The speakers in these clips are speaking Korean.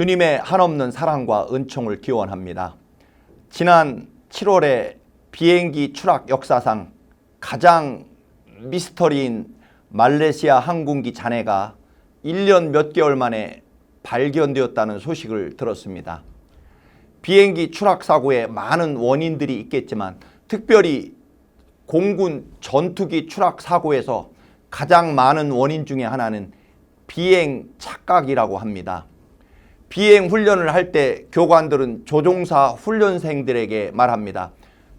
주님의 한없는 사랑과 은총을 기원합니다. 지난 7월에 비행기 추락 역사상 가장 미스터리인 말레이시아 항공기 잔해가 1년 몇 개월 만에 발견되었다는 소식을 들었습니다. 비행기 추락 사고에 많은 원인들이 있겠지만 특별히 공군 전투기 추락 사고에서 가장 많은 원인 중에 하나는 비행 착각이라고 합니다. 비행 훈련을 할 때 교관들은 조종사 훈련생들에게 말합니다.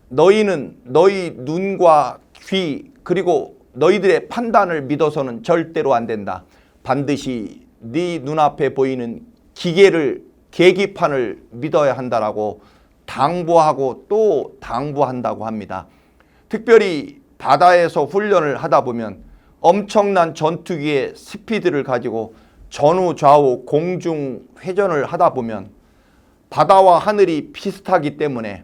너희는 너희 눈과 귀 그리고 너희들의 판단을 믿어서는 절대로 안 된다. 반드시 네 눈앞에 보이는 기계를 계기판을 믿어야 한다라고 당부하고 또 당부한다고 합니다. 특별히 바다에서 훈련을 하다 보면 엄청난 전투기의 스피드를 가지고 전후 좌우 공중 회전을 하다 보면 바다와 하늘이 비슷하기 때문에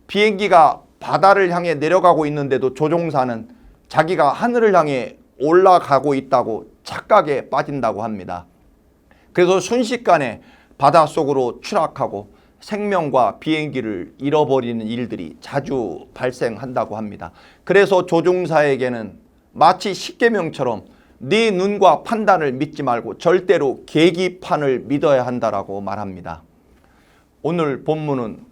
비행기가 바다를 향해 내려가고 있는데도 조종사는 자기가 하늘을 향해 올라가고 있다고 착각에 빠진다고 합니다. 그래서 순식간에 바닷속으로 추락하고 생명과 비행기를 잃어버리는 일들이 자주 발생한다고 합니다. 그래서 조종사에게는 마치 십계명처럼 네 눈과 판단을 믿지 말고 절대로 계기판을 믿어야 한다라고 말합니다. 오늘 본문은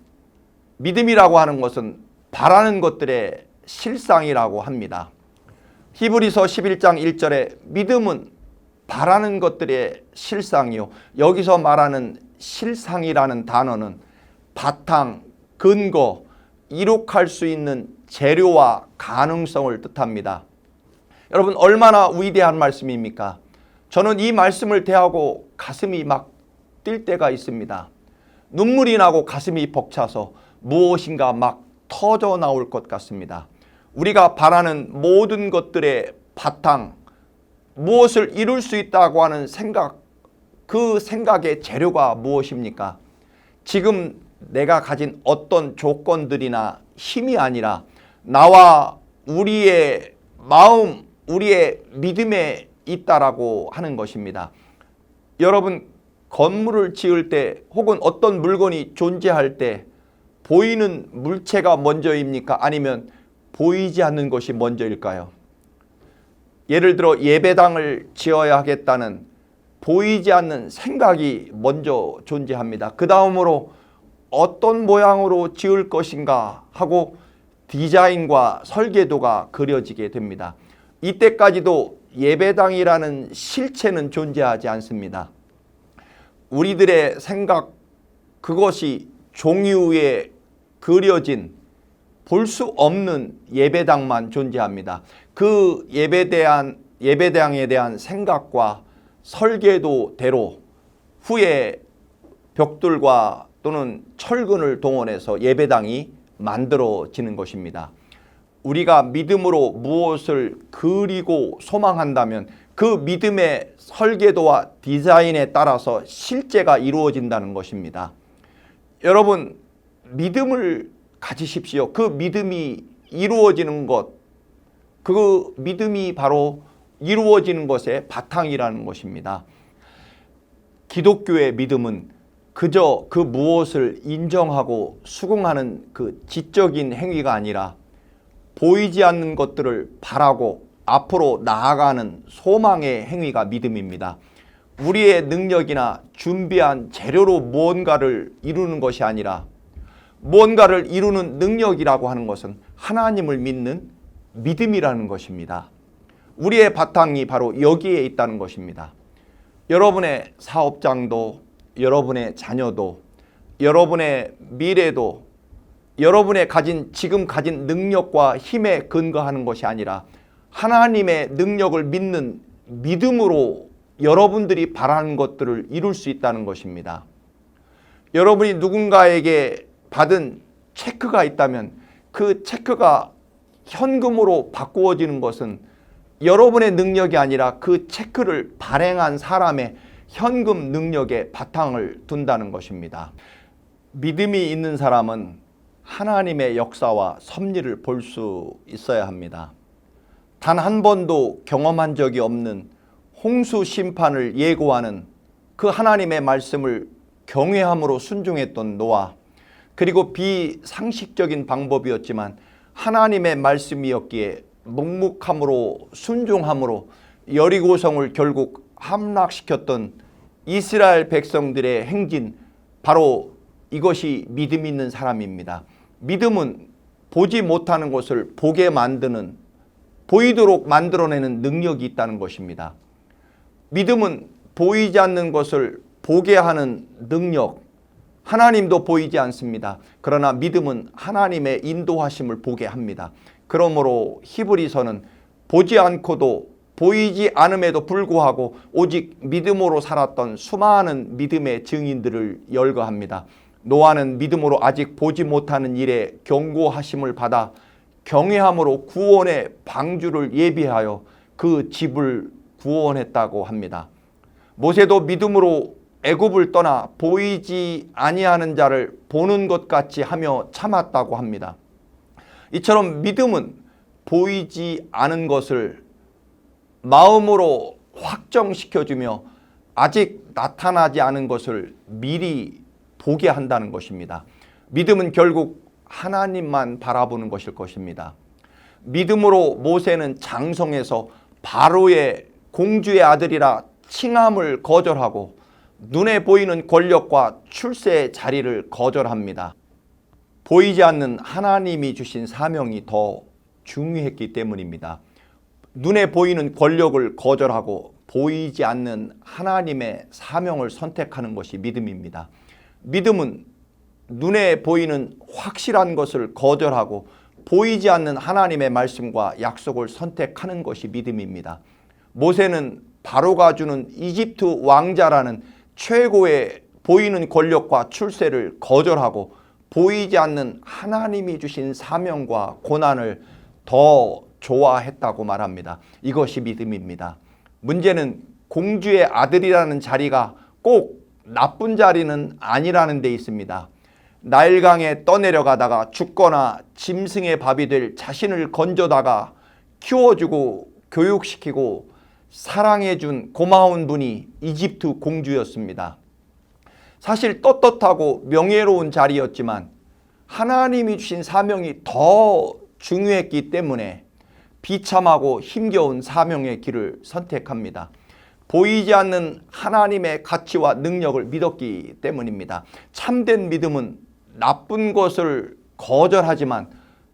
믿음이라고 하는 것은 바라는 것들의 실상이라고 합니다. 히브리서 11장 1절에 믿음은 바라는 것들의 실상이요. 여기서 말하는 실상이라는 단어는 바탕, 근거, 이룩할 수 있는 재료와 가능성을 뜻합니다. 여러분 얼마나 위대한 말씀입니까? 저는 이 말씀을 대하고 가슴이 막 뛸 때가 있습니다. 눈물이 나고 가슴이 벅차서 무엇인가 막 터져 나올 것 같습니다. 우리가 바라는 모든 것들의 바탕, 무엇을 이룰 수 있다고 하는 생각, 그 생각의 재료가 무엇입니까? 지금 내가 가진 어떤 조건들이나 힘이 아니라 나와 우리의 마음, 우리의 믿음에 있다라고 하는 것입니다. 여러분 건물을 지을 때 혹은 어떤 물건이 존재할 때 보이는 물체가 먼저입니까? 아니면 보이지 않는 것이 먼저일까요? 예를 들어 예배당을 지어야 하겠다는 보이지 않는 생각이 먼저 존재합니다. 그 다음으로 어떤 모양으로 지을 것인가 하고 디자인과 설계도가 그려지게 됩니다. 이때까지도 예배당이라는 실체는 존재하지 않습니다. 우리들의 생각, 그것이 종이 위에 그려진 볼 수 없는 예배당만 존재합니다. 그 예배당에 대한 생각과 설계도대로 후에 벽돌과 또는 철근을 동원해서 예배당이 만들어지는 것입니다. 우리가 믿음으로 무엇을 그리고 소망한다면 그 믿음의 설계도와 디자인에 따라서 실제가 이루어진다는 것입니다. 여러분 믿음을 가지십시오. 그 믿음이 이루어지는 것, 그 믿음이 바로 이루어지는 것의 바탕이라는 것입니다. 기독교의 믿음은 그저 그 무엇을 인정하고 수긍하는 그 지적인 행위가 아니라 보이지 않는 것들을 바라고 앞으로 나아가는 소망의 행위가 믿음입니다. 우리의 능력이나 준비한 재료로 무언가를 이루는 것이 아니라 무언가를 이루는 능력이라고 하는 것은 하나님을 믿는 믿음이라는 것입니다. 우리의 바탕이 바로 여기에 있다는 것입니다. 여러분의 사업장도, 여러분의 자녀도, 여러분의 미래도, 여러분의 지금 가진 능력과 힘에 근거하는 것이 아니라 하나님의 능력을 믿는 믿음으로 여러분들이 바라는 것들을 이룰 수 있다는 것입니다. 여러분이 누군가에게 받은 체크가 있다면 그 체크가 현금으로 바꾸어지는 것은 여러분의 능력이 아니라 그 체크를 발행한 사람의 현금 능력에 바탕을 둔다는 것입니다. 믿음이 있는 사람은 하나님의 역사와 섭리를 볼 수 있어야 합니다. 단 한 번도 경험한 적이 없는 홍수 심판을 예고하는 그 하나님의 말씀을 경외함으로 순종했던 노아, 그리고 비상식적인 방법이었지만 하나님의 말씀이었기에 묵묵함으로 순종함으로 여리고성을 결국 함락시켰던 이스라엘 백성들의 행진, 바로 이것이 믿음 있는 사람입니다. 믿음은 보지 못하는 것을 보게 만드는, 보이도록 만들어내는 능력이 있다는 것입니다. 믿음은 보이지 않는 것을 보게 하는 능력, 하나님도 보이지 않습니다. 그러나 믿음은 하나님의 인도하심을 보게 합니다. 그러므로 히브리서는 보지 않고도 보이지 않음에도 불구하고 오직 믿음으로 살았던 수많은 믿음의 증인들을 열거합니다. 노아는 믿음으로 아직 보지 못하는 일에 경고하심을 받아 경외함으로 구원의 방주를 예비하여 그 집을 구원했다고 합니다. 모세도 믿음으로 애굽을 떠나 보이지 아니하는 자를 보는 것 같이 하며 참았다고 합니다. 이처럼 믿음은 보이지 않은 것을 마음으로 확정시켜주며 아직 나타나지 않은 것을 미리 보게 한다는 것입니다. 믿음은 결국 하나님만 바라보는 것일 것입니다. 믿음으로 모세는 장성에서 바로의 공주의 아들이라 칭함을 거절하고 눈에 보이는 권력과 출세의 자리를 거절합니다. 보이지 않는 하나님이 주신 사명이 더 중요했기 때문입니다. 눈에 보이는 권력을 거절하고 보이지 않는 하나님의 사명을 선택하는 것이 믿음입니다. 믿음은 눈에 보이는 확실한 것을 거절하고 보이지 않는 하나님의 말씀과 약속을 선택하는 것이 믿음입니다. 모세는 바로가 주는 이집트 왕자라는 최고의 보이는 권력과 출세를 거절하고 보이지 않는 하나님이 주신 사명과 고난을 더 좋아했다고 말합니다. 이것이 믿음입니다. 문제는 공주의 아들이라는 자리가 꼭 나쁜 자리는 아니라는 데 있습니다. 나일강에 떠내려가다가 죽거나 짐승의 밥이 될 자신을 건져다가 키워주고 교육시키고 사랑해준 고마운 분이 이집트 공주였습니다. 사실 떳떳하고 명예로운 자리였지만 하나님이 주신 사명이 더 중요했기 때문에 비참하고 힘겨운 사명의 길을 선택합니다. 보이지 않는 하나님의 가치와 능력을 믿었기 때문입니다. 참된 믿음은 나쁜 것을 거절하지만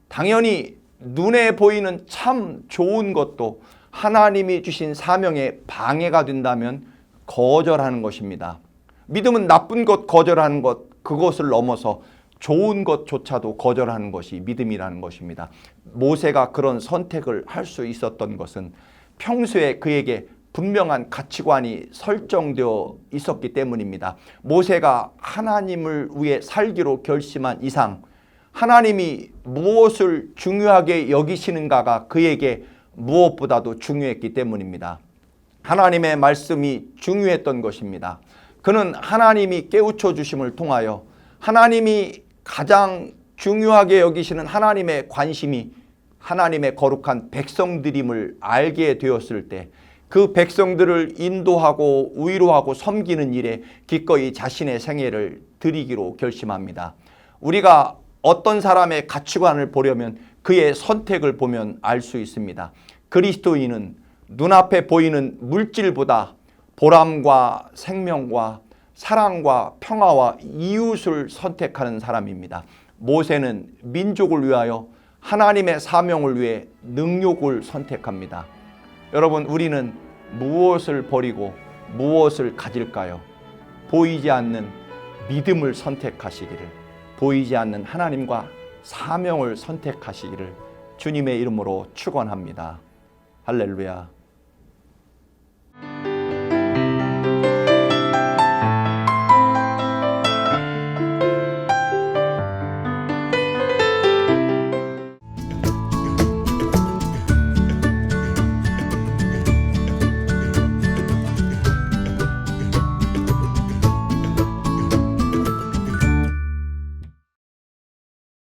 당연히 눈에 보이는 참 좋은 것도 하나님이 주신 사명에 방해가 된다면 거절하는 것입니다. 믿음은 나쁜 것 거절하는 것, 그것을 넘어서 좋은 것조차도 거절하는 것이 믿음이라는 것입니다. 모세가 그런 선택을 할 수 있었던 것은 평소에 그에게 분명한 가치관이 설정되어 있었기 때문입니다. 모세가 하나님을 위해 살기로 결심한 이상 하나님이 무엇을 중요하게 여기시는가가 그에게 무엇보다도 중요했기 때문입니다. 하나님의 말씀이 중요했던 것입니다. 그는 하나님이 깨우쳐 주심을 통하여 하나님이 가장 중요하게 여기시는 하나님의 관심이 하나님의 거룩한 백성들임을 알게 되었을 때 그 백성들을 인도하고 위로하고 섬기는 일에 기꺼이 자신의 생애를 드리기로 결심합니다. 우리가 어떤 사람의 가치관을 보려면 그의 선택을 보면 알 수 있습니다. 그리스도인은 눈앞에 보이는 물질보다 보람과 생명과 사랑과 평화와 이웃을 선택하는 사람입니다. 모세는 민족을 위하여 하나님의 사명을 위해 능욕을 선택합니다. 여러분, 우리는 무엇을 버리고 무엇을 가질까요? 보이지 않는 믿음을 선택하시기를, 보이지 않는 하나님과 사명을 선택하시기를 주님의 이름으로 축원합니다. 할렐루야.